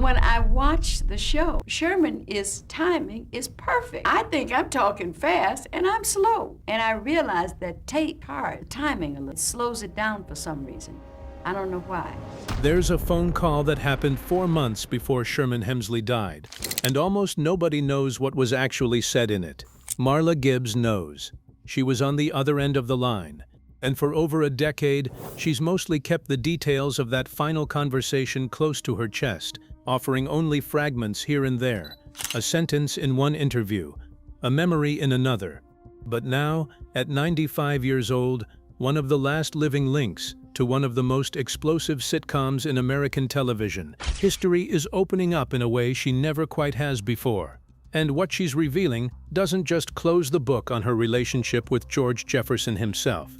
when I watch the show, Sherman's timing is perfect. I think I'm talking fast and I'm slow. And I realize that timing a little slows it down for some reason. I don't know why. There's a phone call that happened 4 months before Sherman Hemsley died, and almost nobody knows what was actually said in it. Marla Gibbs knows. She was on the other end of the line, and for over a decade, she's mostly kept the details of that final conversation close to her chest, offering only fragments here and there, a sentence in one interview, a memory in another. But now, at 95 years old, one of the last living links to one of the most explosive sitcoms in American television, history is opening up in a way she never quite has before. And what she's revealing doesn't just close the book on her relationship with George Jefferson himself.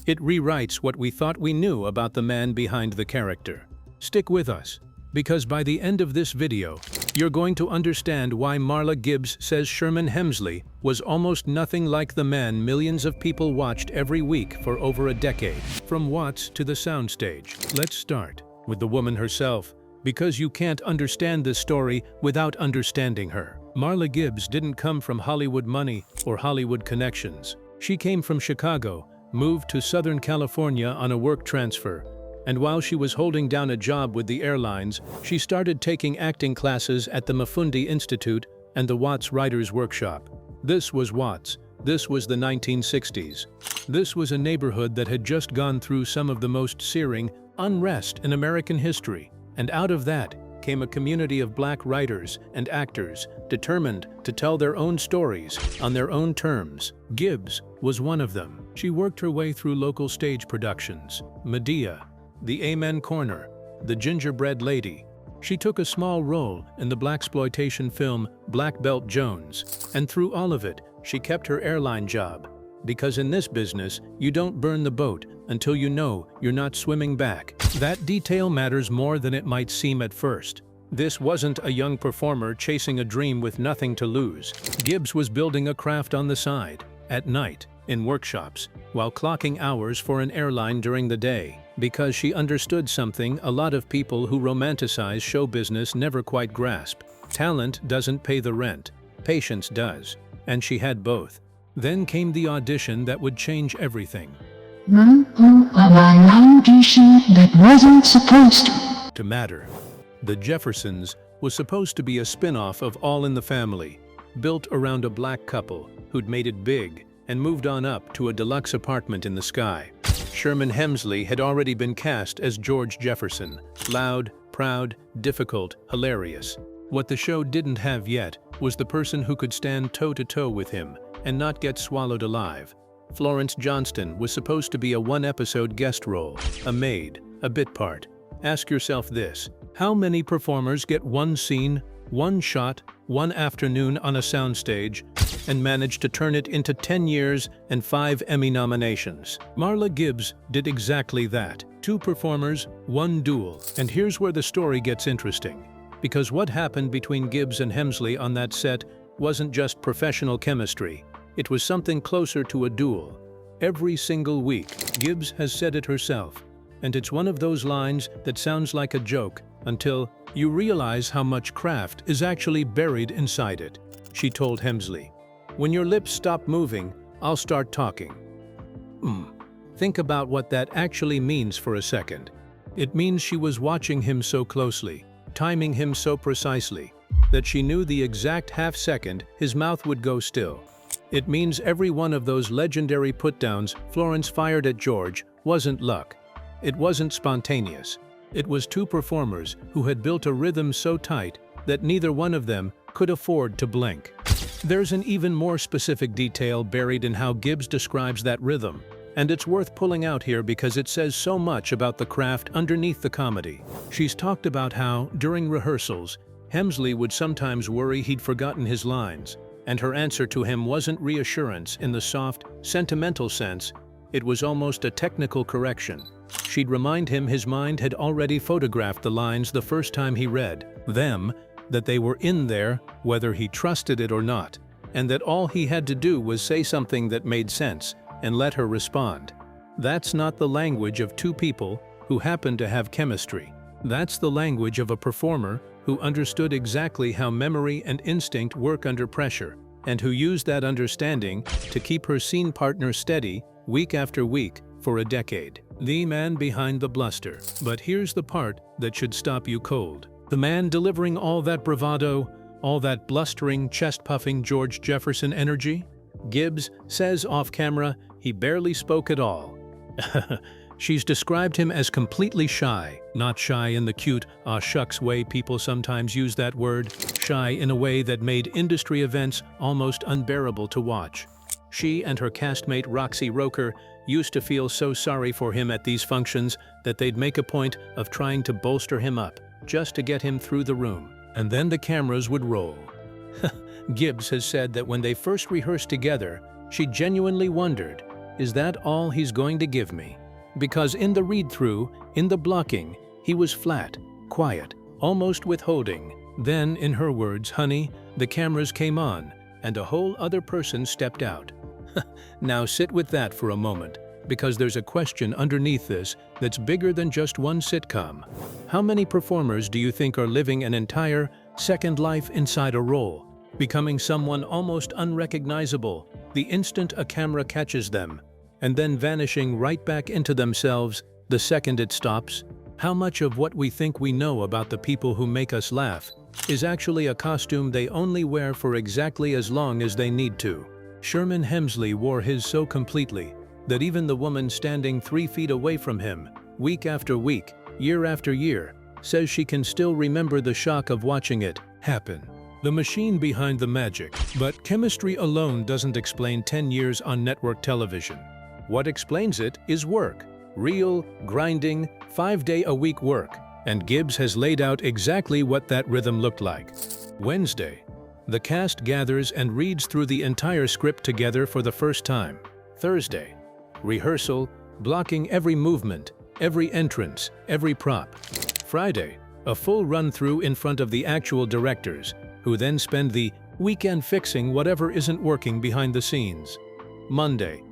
It rewrites what we thought we knew about the man behind the character. Stick with us, because by the end of this video, you're going to understand why Marla Gibbs says Sherman Hemsley was almost nothing like the man millions of people watched every week for over a decade, from Watts to the soundstage. Let's start with the woman herself, because you can't understand this story without understanding her. Marla Gibbs didn't come from Hollywood money or Hollywood connections. She came from Chicago, moved to Southern California on a work transfer, and while she was holding down a job with the airlines, she started taking acting classes at the Mafundi Institute and the Watts Writers' Workshop. This was Watts. This was the 1960s. This was a neighborhood that had just gone through some of the most searing unrest in American history, and out of that came a community of black writers and actors determined to tell their own stories on their own terms. Gibbs was one of them. She worked her way through local stage productions, Medea, The Amen Corner, The Gingerbread Lady. She took a small role in the blaxploitation film Black Belt Jones, and through all of it, she kept her airline job. Because in this business, you don't burn the boat until you know you're not swimming back. That detail matters more than it might seem at first. This wasn't a young performer chasing a dream with nothing to lose. Gibbs was building a craft on the side, at night, in workshops, while clocking hours for an airline during the day, because she understood something a lot of people who romanticize show business never quite grasp. Talent doesn't pay the rent, patience does, and she had both. Then came the audition that would change everything. An audition that wasn't supposed to matter. The Jeffersons was supposed to be a spin-off of All in the Family, built around a black couple who'd made it big and moved on up to a deluxe apartment in the sky. Sherman Hemsley had already been cast as George Jefferson, loud, proud, difficult, hilarious. What the show didn't have yet was the person who could stand toe-to-toe with him and not get swallowed alive. Florence Johnston was supposed to be a one-episode guest role, a maid, a bit part. Ask yourself this: how many performers get one scene, one shot, one afternoon on a soundstage, and manage to turn it into 10 years and 5 Emmy nominations? Marla Gibbs did exactly that. 2 performers, 1 duel. And here's where the story gets interesting. Because what happened between Gibbs and Hemsley on that set wasn't just professional chemistry. It was something closer to a duel. Every single week, Gibbs has said it herself, and it's one of those lines that sounds like a joke until you realize how much craft is actually buried inside it. She told Hemsley, "When your lips stop moving, I'll start talking." Think about what that actually means for a second. It means she was watching him so closely, timing him so precisely, that she knew the exact half-second his mouth would go still. It means every one of those legendary put-downs Florence fired at George wasn't luck. It wasn't spontaneous. It was 2 performers who had built a rhythm so tight that neither one of them could afford to blink. There's an even more specific detail buried in how Gibbs describes that rhythm, and it's worth pulling out here because it says so much about the craft underneath the comedy. She's talked about how, during rehearsals, Hemsley would sometimes worry he'd forgotten his lines, and her answer to him wasn't reassurance in the soft, sentimental sense. It was almost a technical correction. She'd remind him his mind had already photographed the lines the first time he read them, that they were in there whether he trusted it or not, and that all he had to do was say something that made sense and let her respond. That's not the language of 2 people who happen to have chemistry. That's the language of a performer who understood exactly how memory and instinct work under pressure, and who used that understanding to keep her scene partner steady week after week for a decade. The man behind the bluster. But here's the part that should stop you cold. The man delivering all that bravado, all that blustering, chest-puffing George Jefferson energy? Gibbs says off camera he barely spoke at all. She's described him as completely shy, not shy in the cute, aw shucks way people sometimes use that word, shy in a way that made industry events almost unbearable to watch. She and her castmate Roxy Roker used to feel so sorry for him at these functions that they'd make a point of trying to bolster him up, just to get him through the room. And then the cameras would roll. Gibbs has said that when they first rehearsed together, she genuinely wondered, is that all he's going to give me? Because in the read-through, in the blocking, he was flat, quiet, almost withholding. Then, in her words, honey, the cameras came on, and a whole other person stepped out. Now sit with that for a moment, because there's a question underneath this that's bigger than just one sitcom. How many performers do you think are living an entire second life inside a role, becoming someone almost unrecognizable the instant a camera catches them, and then vanishing right back into themselves the second it stops? How much of what we think we know about the people who make us laugh is actually a costume they only wear for exactly as long as they need to? Sherman Hemsley wore his so completely that even the woman standing 3 feet away from him, week after week, year after year, says she can still remember the shock of watching it happen. The machine behind the magic. But chemistry alone doesn't explain 10 years on network television. What explains it is work. Real, grinding, 5-day-a-week work. And Gibbs has laid out exactly what that rhythm looked like. Wednesday, the cast gathers and reads through the entire script together for the first time. Thursday, rehearsal, blocking every movement, every entrance, every prop. Friday, a full run-through in front of the actual directors, who then spend the weekend fixing whatever isn't working behind the scenes. Monday,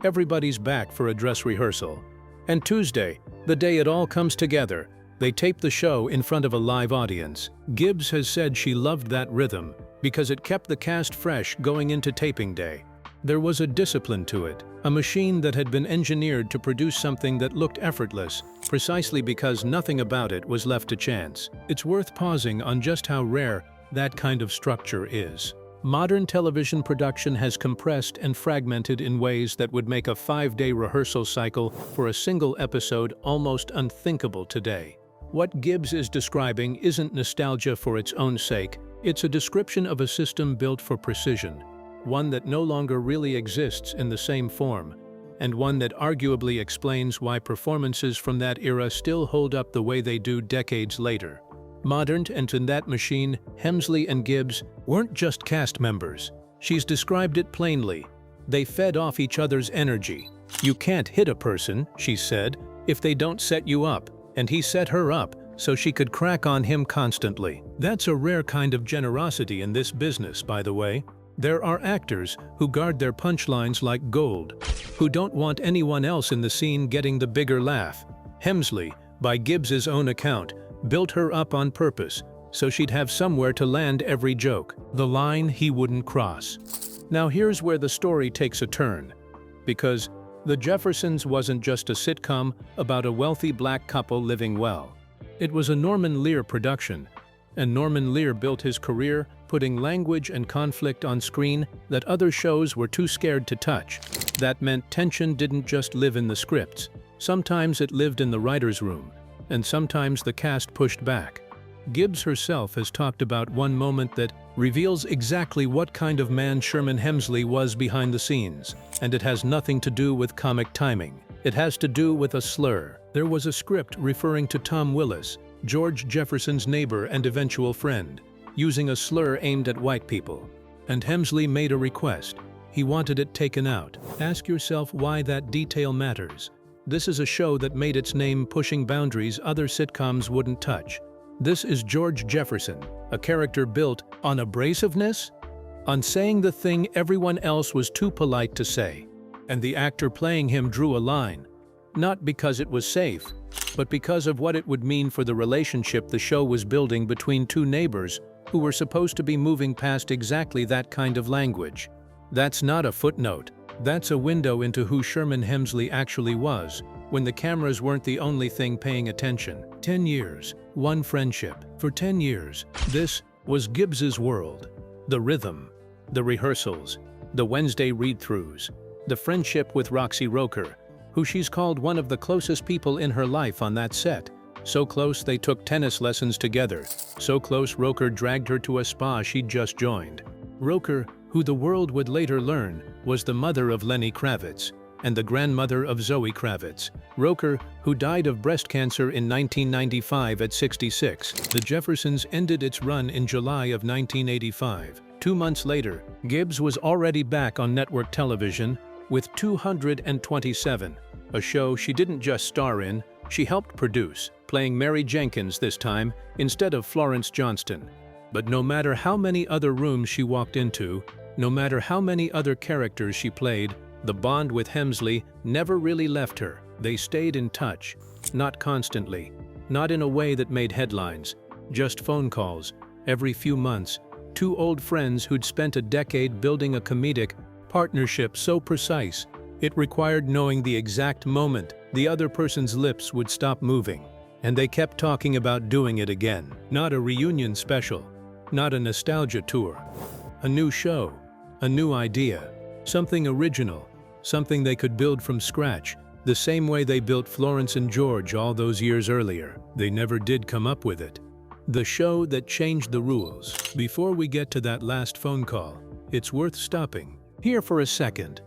everybody's back for a dress rehearsal. And Tuesday, the day it all comes together, they tape the show in front of a live audience. Gibbs has said she loved that rhythm because it kept the cast fresh going into taping day. There was a discipline to it, a machine that had been engineered to produce something that looked effortless, precisely because nothing about it was left to chance. It's worth pausing on just how rare that kind of structure is. Modern television production has compressed and fragmented in ways that would make a 5-day rehearsal cycle for a single episode almost unthinkable today. What Gibbs is describing isn't nostalgia for its own sake, it's a description of a system built for precision, one that no longer really exists in the same form, and one that arguably explains why performances from that era still hold up the way they do decades later. Modern and in that machine, Hemsley and Gibbs weren't just cast members. She's described it plainly. They fed off each other's energy. You can't hit a person, she said, if they don't set you up, and he set her up so she could crack on him constantly. That's a rare kind of generosity in this business, by the way. There are actors who guard their punchlines like gold, who don't want anyone else in the scene getting the bigger laugh. Hemsley, by Gibbs's own account, built her up on purpose so she'd have somewhere to land every joke, the line he wouldn't cross. Now here's where the story takes a turn, because The Jeffersons wasn't just a sitcom about a wealthy black couple living well. It was a Norman Lear production, and Norman Lear built his career putting language and conflict on screen that other shows were too scared to touch. That meant tension didn't just live in the scripts. Sometimes it lived in the writer's room, and sometimes the cast pushed back. Gibbs herself has talked about one moment that reveals exactly what kind of man Sherman Hemsley was behind the scenes, and it has nothing to do with comic timing. It has to do with a slur. There was a script referring to Tom Willis, George Jefferson's neighbor and eventual friend, using a slur aimed at white people. And Hemsley made a request. He wanted it taken out. Ask yourself why that detail matters. This is a show that made its name pushing boundaries other sitcoms wouldn't touch. This is George Jefferson, a character built on abrasiveness, on saying the thing everyone else was too polite to say. And the actor playing him drew a line. not because it was safe, but because of what it would mean for the relationship the show was building between two neighbors who were supposed to be moving past exactly that kind of language. That's not a footnote. That's a window into who Sherman Hemsley actually was, when the cameras weren't the only thing paying attention. 10 years, one friendship. For 10 years, this was Gibbs's world. The rhythm, the rehearsals, the Wednesday read-throughs, the friendship with Roxy Roker, who she's called one of the closest people in her life on that set. So close they took tennis lessons together. So close Roker dragged her to a spa she'd just joined. Roker, who the world would later learn, was the mother of Lenny Kravitz and the grandmother of Zoe Kravitz. Roker, who died of breast cancer in 1995 at 66. The Jeffersons ended its run in July of 1985. 2 months later, Gibbs was already back on network television with 227, a show she didn't just star in, she helped produce, playing Mary Jenkins this time instead of Florence Johnston. But no matter how many other rooms she walked into, no matter how many other characters she played, the bond with Hemsley never really left her. They stayed in touch, not constantly, not in a way that made headlines, just phone calls, every few months, two old friends who'd spent a decade building a comedic partnership so precise, it required knowing the exact moment the other person's lips would stop moving. And they kept talking about doing it again. Not a reunion special, not a nostalgia tour. A new show, a new idea, something original, something they could build from scratch, the same way they built Florence and George all those years earlier. They never did come up with it. The show that changed the rules. Before we get to that last phone call, it's worth stopping here for a second,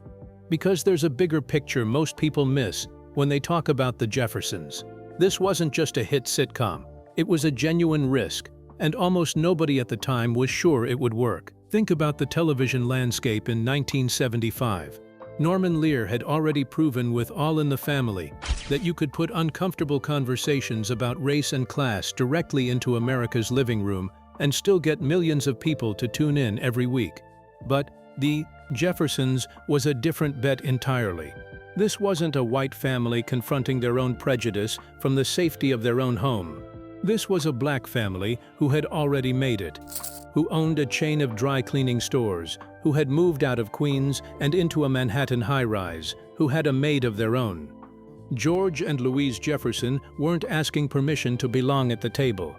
because there's a bigger picture most people miss when they talk about the Jeffersons. This wasn't just a hit sitcom. It was a genuine risk, and almost nobody at the time was sure it would work. Think about the television landscape in 1975. Norman Lear had already proven with All in the Family that you could put uncomfortable conversations about race and class directly into America's living room and still get millions of people to tune in every week. But the Jeffersons was a different bet entirely. This wasn't a white family confronting their own prejudice from the safety of their own home. This was a black family who had already made it, who owned a chain of dry cleaning stores, who had moved out of Queens and into a Manhattan high-rise, who had a maid of their own. George and Louise Jefferson weren't asking permission to belong at the table.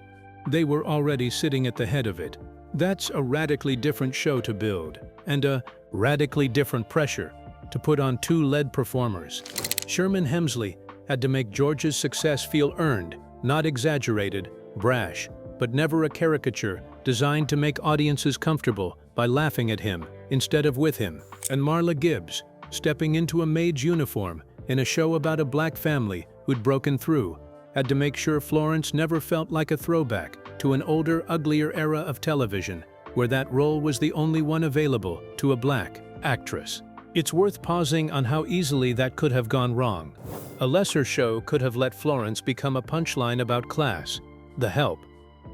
They were already sitting at the head of it. That's a radically different show to build, and a radically different pressure to put on two lead performers. Sherman Hemsley had to make George's success feel earned, not exaggerated, brash, but never a caricature designed to make audiences comfortable by laughing at him instead of with him. And Marla Gibbs, stepping into a maid's uniform in a show about a black family who'd broken through, had to make sure Florence never felt like a throwback to an older, uglier era of television, where that role was the only one available to a black actress. It's worth pausing on how easily that could have gone wrong. A lesser show could have let Florence become a punchline about class, The Help,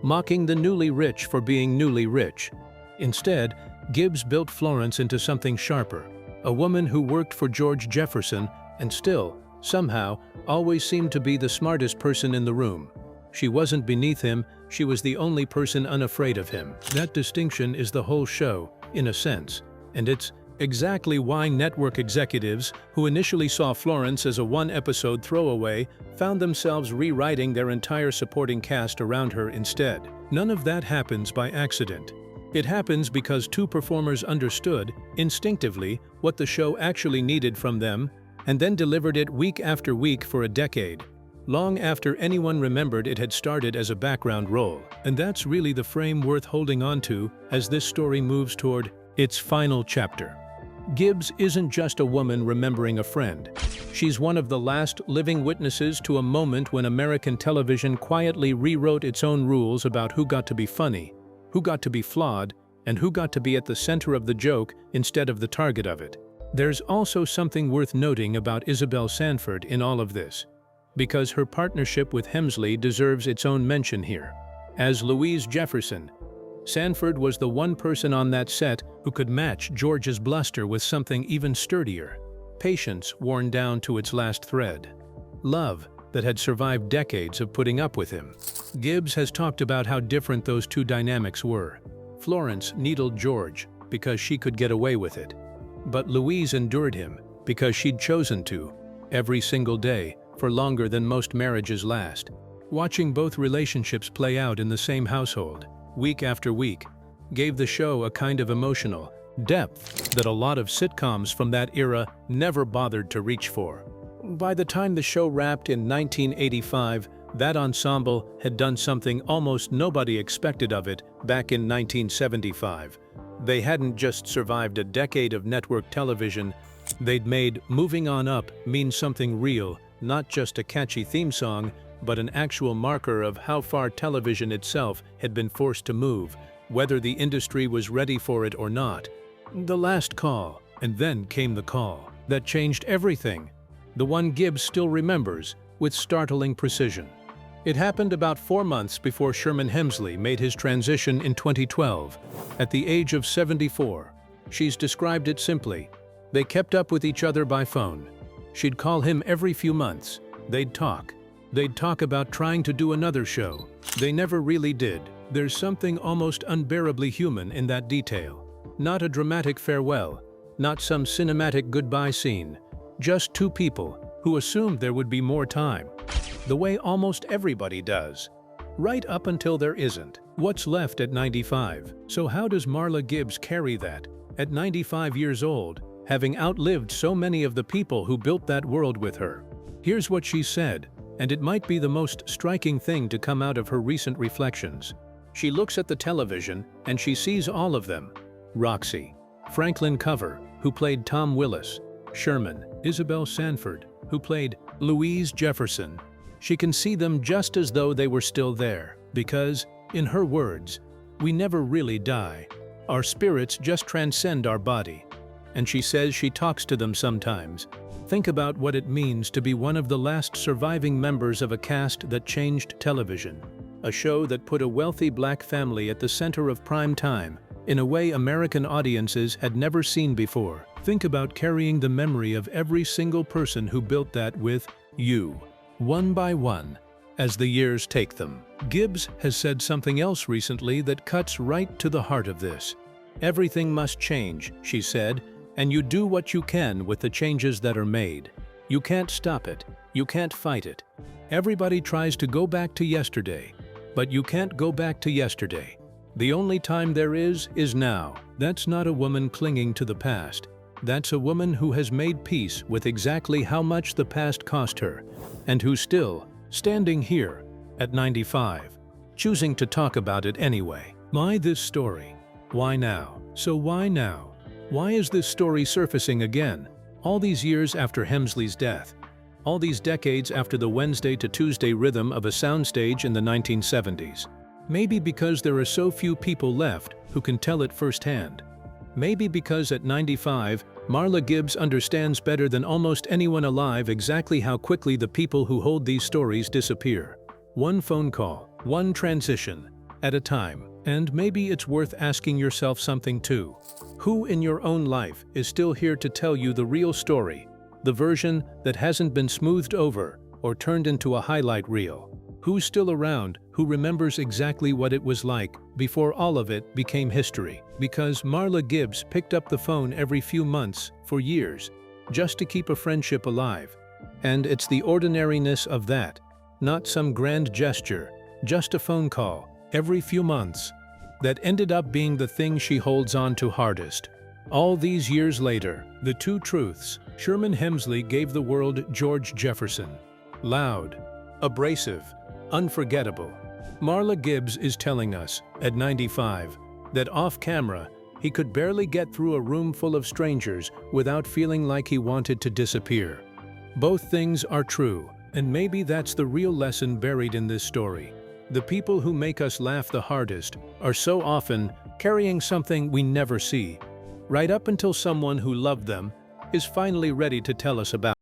mocking the newly rich for being newly rich. Instead, Gibbs built Florence into something sharper, a woman who worked for George Jefferson and still, somehow, always seemed to be the smartest person in the room. She wasn't beneath him, she was the only person unafraid of him. That distinction is the whole show, in a sense, and it's exactly why network executives, who initially saw Florence as a one-episode throwaway, found themselves rewriting their entire supporting cast around her instead. None of that happens by accident. It happens because two performers understood, instinctively, what the show actually needed from them, and then delivered it week after week for a decade, long after anyone remembered it had started as a background role. And that's really the frame worth holding on to as this story moves toward its final chapter. Gibbs isn't just a woman remembering a friend. She's one of the last living witnesses to a moment when American television quietly rewrote its own rules about who got to be funny, who got to be flawed, and who got to be at the center of the joke instead of the target of it. There's also something worth noting about Isabel Sanford in all of this, because her partnership with Hemsley deserves its own mention here. As Louise Jefferson, Sanford was the one person on that set who could match George's bluster with something even sturdier, patience worn down to its last thread. love that had survived decades of putting up with him. Gibbs has talked about how different those two dynamics were. Florence needled George because she could get away with it. But Louise endured him because she'd chosen to, every single day, for longer than most marriages last. Watching both relationships play out in the same household, week after week, gave the show a kind of emotional depth that a lot of sitcoms from that era never bothered to reach for. By the time the show wrapped in 1985, that ensemble had done something almost nobody expected of it back in 1975. They hadn't just survived a decade of network television, they'd made Moving On Up mean something real, not just a catchy theme song, but an actual marker of how far television itself had been forced to move, whether the industry was ready for it or not. The last call, and then came the call, that changed everything. The one Gibbs still remembers with startling precision. It happened about 4 months before Sherman Hemsley made his transition in 2012, at the age of 74. She's described it simply. They kept up with each other by phone. She'd call him every few months. They'd talk. They'd talk about trying to do another show. They never really did. There's something almost unbearably human in that detail. Not a dramatic farewell, not some cinematic goodbye scene. Just two people who assumed there would be more time, the way almost everybody does, right up until there isn't. What's left at 95? So how does Marla Gibbs carry that, at 95 years old, having outlived so many of the people who built that world with her? Here's what she said, and it might be the most striking thing to come out of her recent reflections. She looks at the television and she sees all of them. Roxy, Franklin Cover, who played Tom Willis, Sherman, Isabel Sanford, who played Louise Jefferson. She can see them just as though they were still there, because, in her words, we never really die. Our spirits just transcend our body. And she says she talks to them sometimes. Think about what it means to be one of the last surviving members of a cast that changed television. A show that put a wealthy black family at the center of prime time, in a way American audiences had never seen before. Think about carrying the memory of every single person who built that with you, one by one, as the years take them. Gibbs has said something else recently that cuts right to the heart of this. Everything must change, she said, and you do what you can with the changes that are made. You can't stop it. You can't fight it. Everybody tries to go back to yesterday, but you can't go back to yesterday. The only time there is now. That's not a woman clinging to the past. That's a woman who has made peace with exactly how much the past cost her, and who's still standing here at 95, choosing to talk about it anyway. Why this story? Why now? So why now? Why is this story surfacing again? All these years after Hemsley's death, all these decades after the Wednesday to Tuesday rhythm of a soundstage in the 1970s. Maybe because there are so few people left who can tell it firsthand. Maybe because at 95, Marla Gibbs understands better than almost anyone alive exactly how quickly the people who hold these stories disappear. One phone call, one transition, at a time. And maybe it's worth asking yourself something too. Who in your own life is still here to tell you the real story, the version that hasn't been smoothed over or turned into a highlight reel? Who's still around who remembers exactly what it was like before all of it became history? Because Marla Gibbs picked up the phone every few months for years, just to keep a friendship alive. And it's the ordinariness of that, not some grand gesture, just a phone call every few months, that ended up being the thing she holds on to hardest. All these years later, the two truths. Sherman Hemsley gave the world George Jefferson. Loud, abrasive, unforgettable. Marla Gibbs is telling us, at 95, that off-camera, he could barely get through a room full of strangers without feeling like he wanted to disappear. Both things are true, and maybe that's the real lesson buried in this story. The people who make us laugh the hardest are so often carrying something we never see, right up until someone who loved them is finally ready to tell us about.